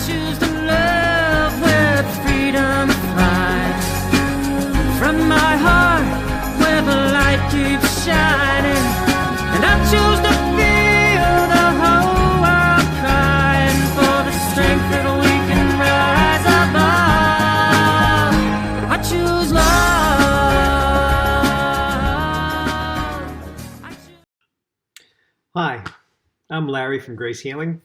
choose to love with freedom to fly. From my heart, where the light keeps shining, and I choose to feel the whole world crying for the strength that we can rise above. I choose love. Hi, I'm Larry from Grace Healing,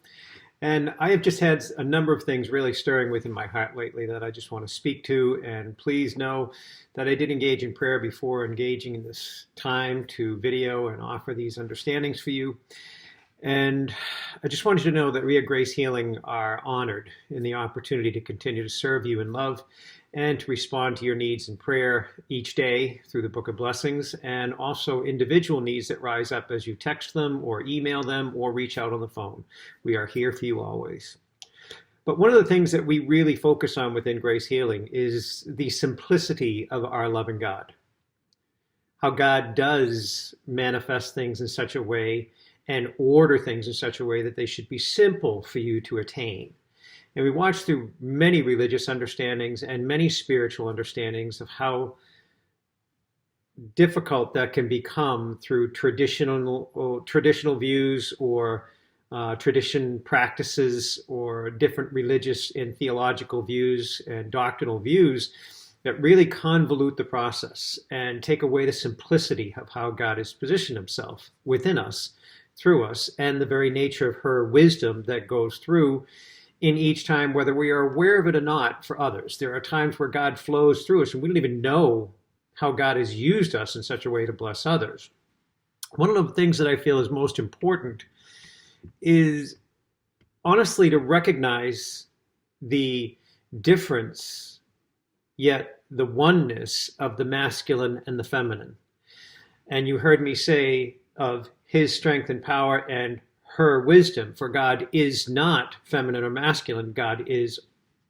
and I have just had a number of things really stirring within my heart lately that I just want to speak to. And please know that I did engage in prayer before engaging in this time to video and offer these understandings for you. And I just wanted you to know that we at Grace Healing are honored in the opportunity to continue to serve you in love and to respond to your needs in prayer each day through the Book of Blessings, and also individual needs that rise up as you text them or email them or reach out on the phone. We are here for you always. But one of the things that we really focus on within Grace Healing is the simplicity of our loving God. How God does manifest things in such a way and order things in such a way that they should be simple for you to attain. And we watched through many religious understandings and many spiritual understandings of how difficult that can become through traditional views or tradition practices or different religious and theological views and doctrinal views that really convolute the process and take away the simplicity of how God has positioned himself within us, through us, and the very nature of her wisdom that goes through in each time, whether we are aware of it or not, for others. There are times where God flows through us and we don't even know how God has used us in such a way to bless others. One of the things that I feel is most important is honestly to recognize the difference, yet the oneness of the masculine and the feminine. And you heard me say of his strength and power and her wisdom, for God is not feminine or masculine. God is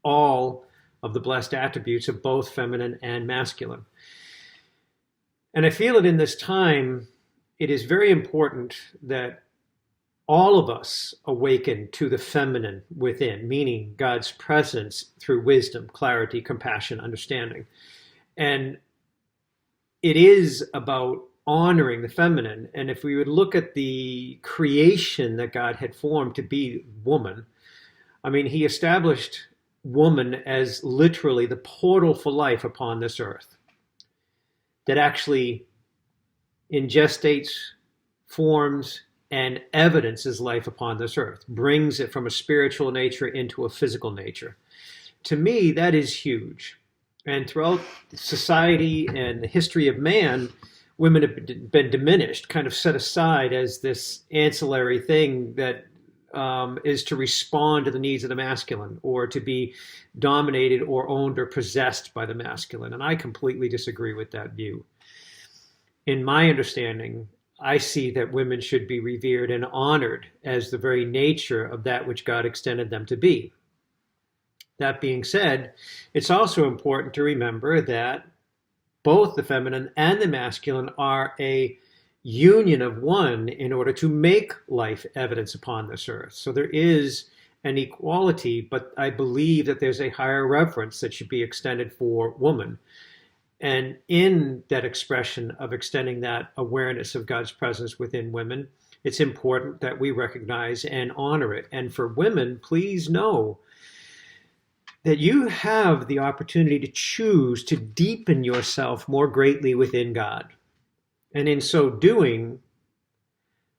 all of the blessed attributes of both feminine and masculine. And I feel that in this time, it is very important that all of us awaken to the feminine within, meaning God's presence through wisdom, clarity, compassion, understanding. And it is about honoring the feminine. And if we would look at the creation that God had formed to be woman, I mean, he established woman as literally the portal for life upon this earth, that actually ingestates, forms, and evidences life upon this earth, brings it from a spiritual nature into a physical nature. To me, that is huge. And throughout society and the history of man, women have been diminished, kind of set aside as this ancillary thing that is to respond to the needs of the masculine or to be dominated or owned or possessed by the masculine. And I completely disagree with that view. In my understanding, I see that women should be revered and honored as the very nature of that which God extended them to be. That being said, it's also important to remember that both the feminine and the masculine are a union of one in order to make life evidence upon this earth. So there is an equality, but I believe that there's a higher reverence that should be extended for woman. And in that expression of extending that awareness of God's presence within women, it's important that we recognize and honor it. And for women, please know that you have the opportunity to choose to deepen yourself more greatly within God. And in so doing,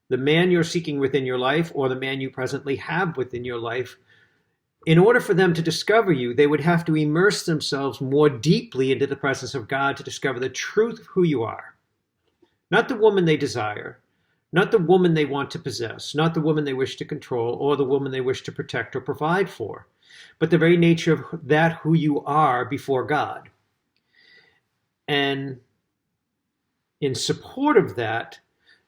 the man you're seeking within your life or the man you presently have within your life, in order for them to discover you, they would have to immerse themselves more deeply into the presence of God to discover the truth of who you are. Not the woman they desire, not the woman they want to possess, not the woman they wish to control or the woman they wish to protect or provide for, but the very nature of that who you are before God. And in support of that,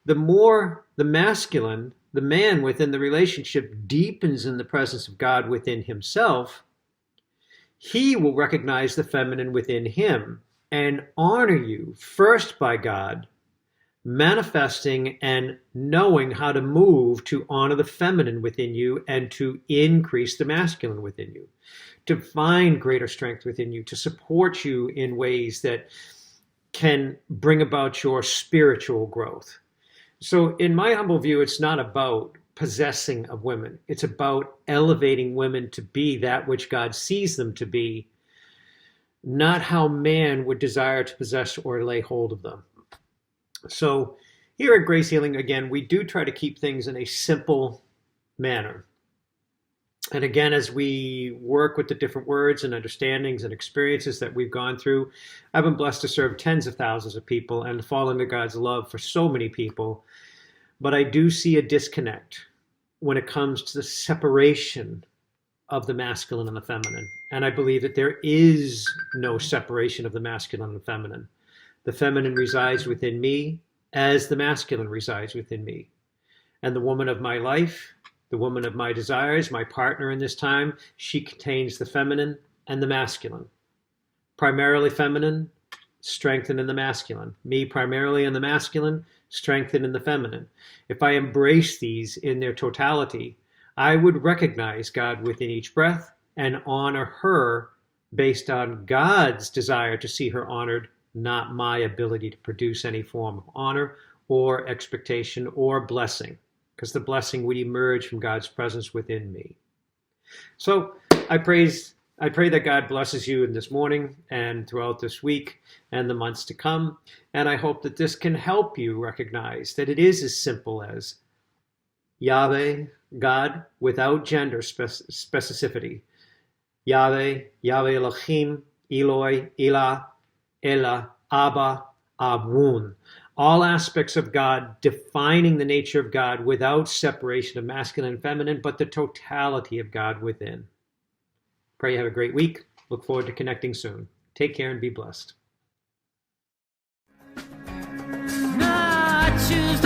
the more the masculine, the man within the relationship deepens in the presence of God within himself, he will recognize the feminine within him and honor you first by God, manifesting and knowing how to move to honor the feminine within you and to increase the masculine within you, to find greater strength within you, to support you in ways that can bring about your spiritual growth. So in my humble view, it's not about possessing of women. It's about elevating women to be that which God sees them to be, not how man would desire to possess or lay hold of them. So here at Grace Healing, again, we do try to keep things in a simple manner. And again, as we work with the different words and understandings and experiences that we've gone through, I've been blessed to serve tens of thousands of people and fall into God's love for so many people. But I do see a disconnect when it comes to the separation of the masculine and the feminine. And I believe that there is no separation of the masculine and the feminine. The feminine resides within me as the masculine resides within me. And the woman of my life, the woman of my desires, my partner in this time, she contains the feminine and the masculine. Primarily feminine, strengthened in the masculine. Me primarily in the masculine, strengthened in the feminine. If I embrace these in their totality, I would recognize God within each breath and honor her based on God's desire to see her honored, not my ability to produce any form of honor or expectation or blessing, because the blessing would emerge from God's presence within me. So I pray that God blesses you in this morning and throughout this week and the months to come. And I hope that this can help you recognize that it is as simple as Yahweh, God, without gender specificity. Yahweh, Yahweh Elohim, Eloi, Elah, Ella, Abba, Abun. All aspects of God, defining the nature of God without separation of masculine and feminine, but the totality of God within. Pray you have a great week. Look forward to connecting soon. Take care and be blessed. I choose